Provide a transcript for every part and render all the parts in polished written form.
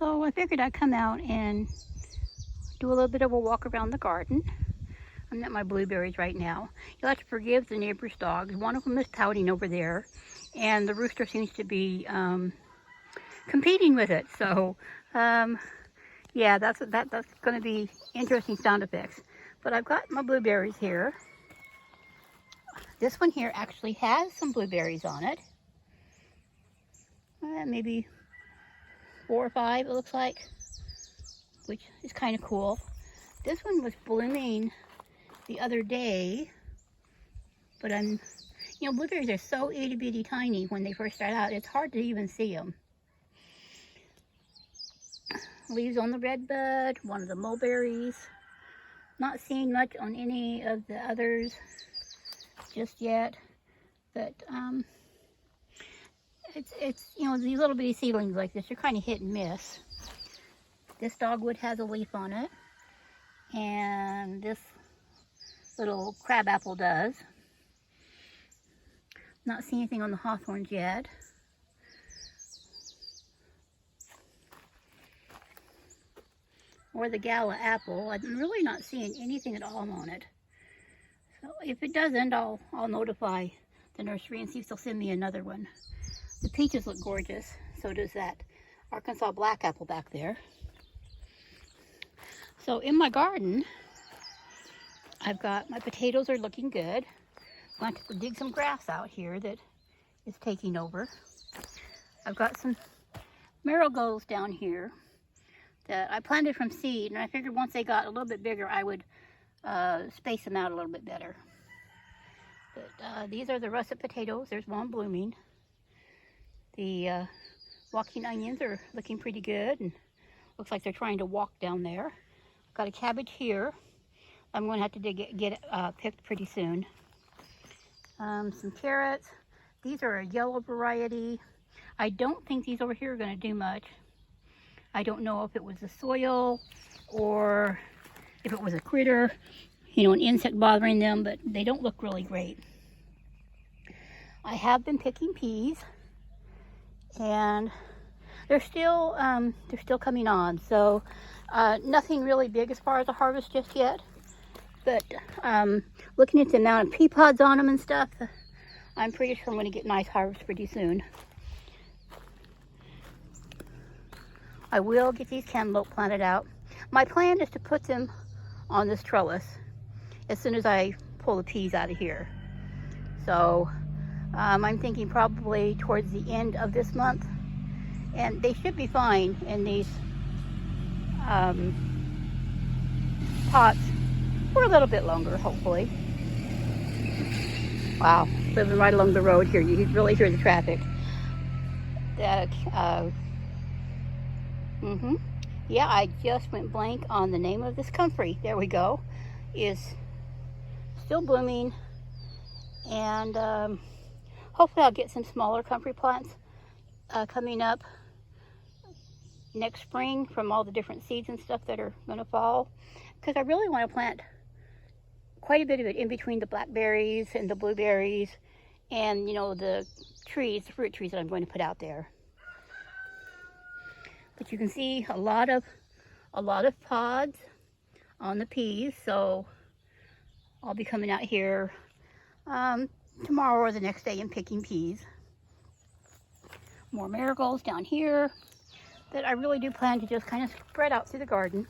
So I figured I'd come out and do a little bit of a walk around the garden. I'm at my blueberries right now. You'll have to forgive the neighbor's dogs. One of them is pouting over there, and the rooster seems to be competing with it. So, yeah, that's going to be interesting sound effects. But I've got my blueberries here. This one here actually has some blueberries on it. Maybe 4 or 5, it looks like, which is kind of cool. This one was blooming the other day, but blueberries are so itty bitty tiny when they first start out, it's hard to even see them. Leaves on the red bud, one of the mulberries. Not seeing much on any of the others just yet, but it's these little bitty seedlings like this are kind of hit and miss. This dogwood has a leaf on it, and this little crabapple does. Not seeing anything on the hawthorns yet. Or the gala apple. I'm really not seeing anything at all on it. So if it doesn't, I'll notify the nursery and see if they'll send me another one. The peaches look gorgeous. So does that Arkansas black apple back there. So in my garden, I've got my potatoes are looking good. I'm going to dig some grass out here that is taking over. I've got some marigolds down here that I planted from seed, and I figured once they got a little bit bigger, I would space them out a little bit better. But these are the russet potatoes. There's one blooming. The walking onions are looking pretty good, and looks like they're trying to walk down there. Got a cabbage here. I'm going to have to get it picked pretty soon. Some carrots. These are a yellow variety. I don't think these over here are going to do much. I don't know if it was the soil or if it was a critter, an insect bothering them, but they don't look really great. I have been picking peas, and they're still coming on. So nothing really big as far as a harvest just yet. But looking at the amount of pea pods on them and stuff, I'm pretty sure I'm going to get a nice harvest pretty soon. I will get these cantaloupe planted out. My plan is to put them on this trellis as soon as I pull the peas out of here. So I'm thinking probably towards the end of this month. And they should be fine in these pots for a little bit longer, hopefully. Wow, living right along the road here, you can really hear the traffic. Yeah, I just went blank on the name of this comfrey. There we go. Is still blooming, and hopefully I'll get some smaller comfrey plants coming up next spring from all the different seeds and stuff that are going to fall, because I really want to plant quite a bit of it in between the blackberries and the blueberries and the fruit trees that I'm going to put out there. But you can see a lot of pods on the peas, so I'll be coming out here tomorrow or the next day and picking peas. More marigolds down here that I really do plan to just kind of spread out through the garden.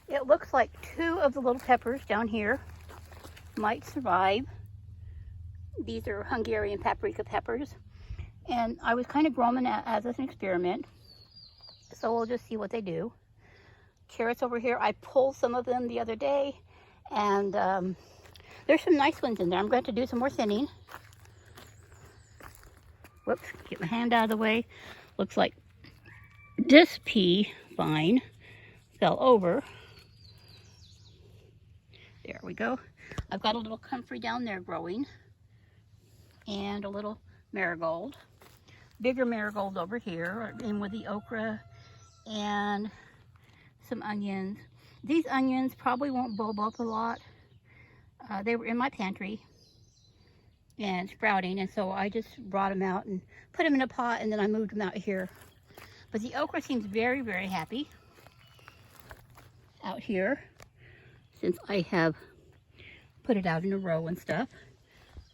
It looks like 2 of the little peppers down here might survive. These are Hungarian paprika peppers, and I was kind of growing them as an experiment. So we'll just see what they do. Carrots over here, I pulled some of them the other day, and there's some nice ones in there. I'm going to do some more thinning. Whoops, get my hand out of the way. Looks like this pea vine fell over. There we go. I've got a little comfrey down there growing, and a little marigold. Bigger marigold over here, in with the okra and some onions. These onions probably won't bulb up a lot. They were in my pantry and sprouting, and so I just brought them out and put them in a pot, and then I moved them out here. But the okra seems very, very happy out here since I have put it out in a row and stuff.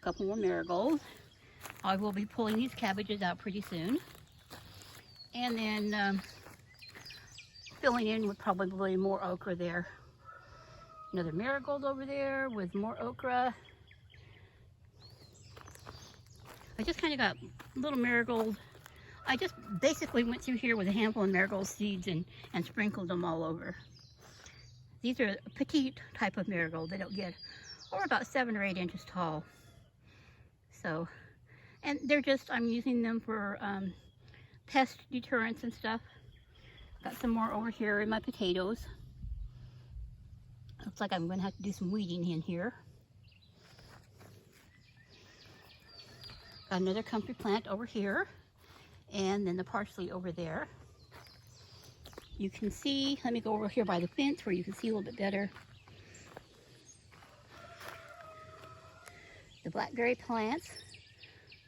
A couple more marigolds. I will be pulling these cabbages out pretty soon. And then filling in with probably more okra there. Another marigold over there with more okra. I just kind of got little marigold. I just basically went through here with a handful of marigold seeds and sprinkled them all over. These are a petite type of marigold. They don't get over about 7 or 8 inches tall. So, and they're just, I'm using them for pest deterrents and stuff. Got some more over here in my potatoes. Looks like I'm going to have to do some weeding in here. Got another comfrey plant over here. And then the parsley over there. You can see, let me go over here by the fence where you can see a little bit better. The blackberry plants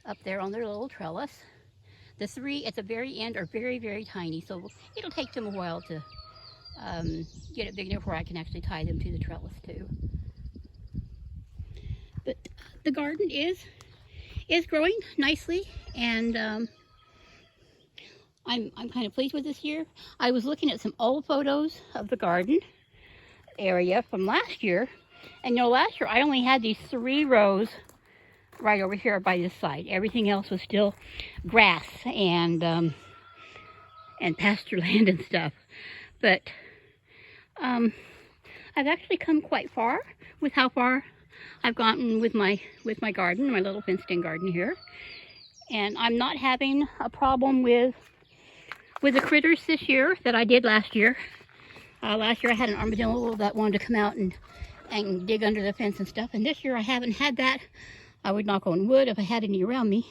up there on their little trellis. The 3 at the very end are very, very tiny, so it'll take them a while to get it big enough where I can actually tie them to the trellis too. But the garden is growing nicely, and I'm kind of pleased with this year. I was looking at some old photos of the garden area from last year, and you know, last year I only had these 3 rows right over here by this side. Everything else was still grass and pasture land and stuff. But I've actually come quite far with how far I've gotten with my garden, my little fenced-in garden here, and I'm not having a problem with the critters this year that I did last year. Last year I had an armadillo that wanted to come out and dig under the fence and stuff, and this year I haven't had that. I would knock on wood if I had any around me.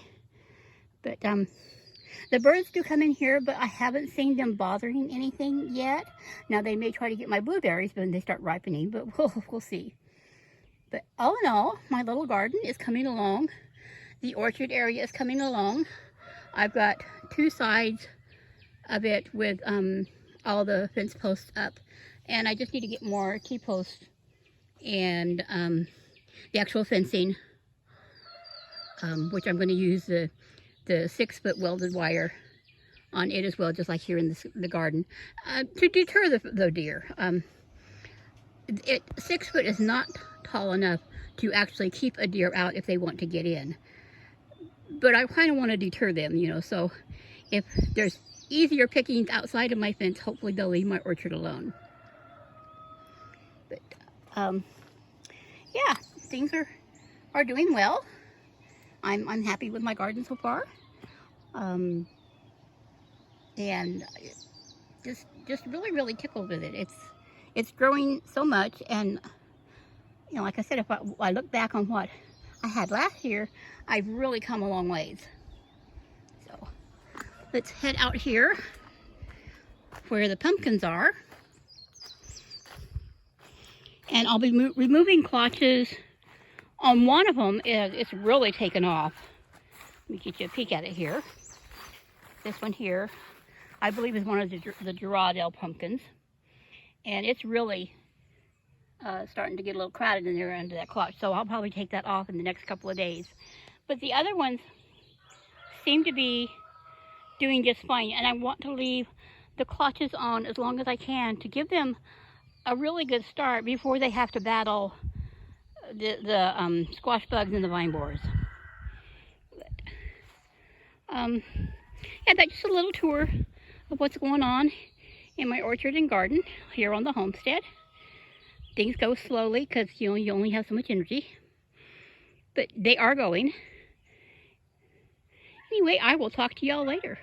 But the birds do come in here, but I haven't seen them bothering anything yet. Now they may try to get my blueberries when they start ripening, but we'll see. But all in all, my little garden is coming along. The orchard area is coming along. I've got 2 sides of it with all the fence posts up, and I just need to get more T-posts and the actual fencing, which I'm going to use the 6-foot welded wire on it as well, just like here in the garden, to deter the deer. 6 foot is not tall enough to actually keep a deer out if they want to get in, but I kind of want to deter them, you know, so if there's easier pickings outside of my fence, hopefully they'll leave my orchard alone. But yeah, things are doing well. I'm happy with my garden so far, and just really tickled with it. It's growing so much, and you know, like I said, if I look back on what I had last year, I've really come a long ways. So let's head out here where the pumpkins are, and I'll be removing clutches on one of them. It's really taken off. Let me get you a peek at it here. This one here, I believe, is one of the Girardel pumpkins, and it's really starting to get a little crowded in there under that clutch, so I'll probably take that off in the next couple of days. But the other ones seem to be doing just fine, and I want to leave the clutches on as long as I can to give them a really good start before they have to battle the squash bugs and the vine borers. Yeah, that's just a little tour of what's going on in my orchard and garden here on the homestead. Things go slowly because you only have so much energy, but they are going. Anyway, I will talk to y'all later.